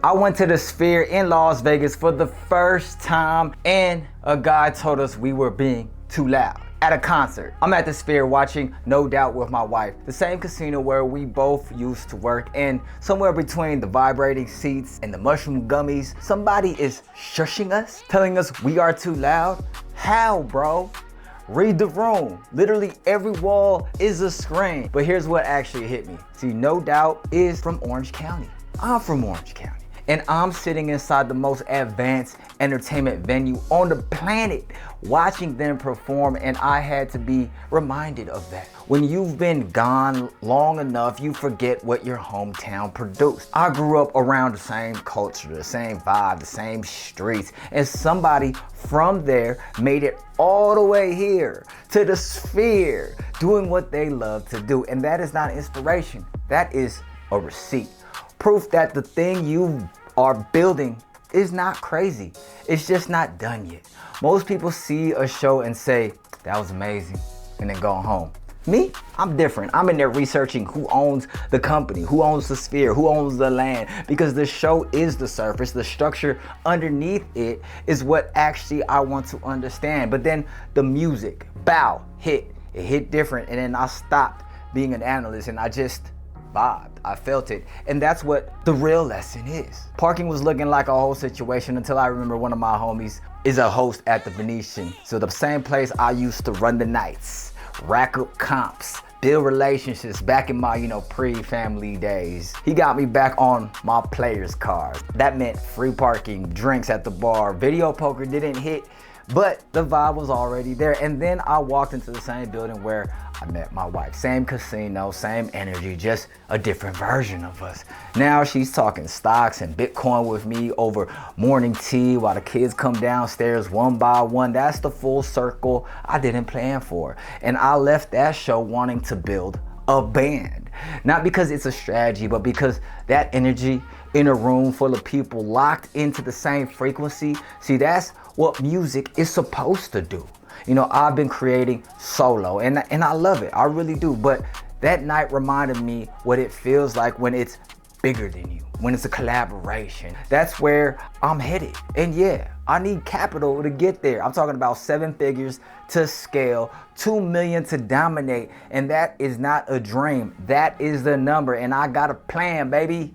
I went to the Sphere in Las Vegas for the first time, and a guy told us we were being too loud at a concert. I'm at the Sphere watching No Doubt with my wife, the same casino where we both used to work, and somewhere between the vibrating seats and the mushroom gummies, somebody is shushing us, telling us we are too loud. How, bro? Read the room. Literally every wall is a screen. But here's what actually hit me. See, No Doubt is from Orange County. I'm from Orange County. And I'm sitting inside the most advanced entertainment venue on the planet, watching them perform, and I had to be reminded of that. When you've been gone long enough, you forget what your hometown produced. I grew up around the same culture, the same vibe, the same streets, and somebody from there made it all the way here to the Sphere, doing what they love to do. And that is not inspiration, that is a receipt. Proof that the thing you are building is not crazy. It's just not done yet. Most people see a show and say, that was amazing, and then go home. Me, I'm different. I'm in there researching who owns the company, who owns the Sphere, who owns the land, because the show is the surface. The structure underneath it is what actually I want to understand. But then the music, bow, hit. It hit different, and then I stopped being an analyst and I just vibed. I felt it. And that's what the real lesson is. Parking was looking like a whole situation until I remember one of my homies is a host at the Venetian. So the same place I used to run the nights, rack up comps, build relationships back in my, pre-family days. He got me back on my players card. That meant free parking, drinks at the bar, video poker didn't hit, but the vibe was already there. And then I walked into the same building where I met my wife. Same casino, same energy, just a different version of us. Now she's talking stocks and Bitcoin with me over morning tea while the kids come downstairs one by one. That's the full circle I didn't plan for. And I left that show wanting to build a band. Not because it's a strategy, but because that energy in a room full of people locked into the same frequency, see, that's what music is supposed to do. I've been creating solo and I love it. I really do. But that night reminded me what it feels like when it's bigger than you, when it's a collaboration. That's where I'm headed. And yeah, I need capital to get there. I'm talking about 7 figures to scale, 2 million to dominate. And that is not a dream. That is the number. And I got a plan, baby.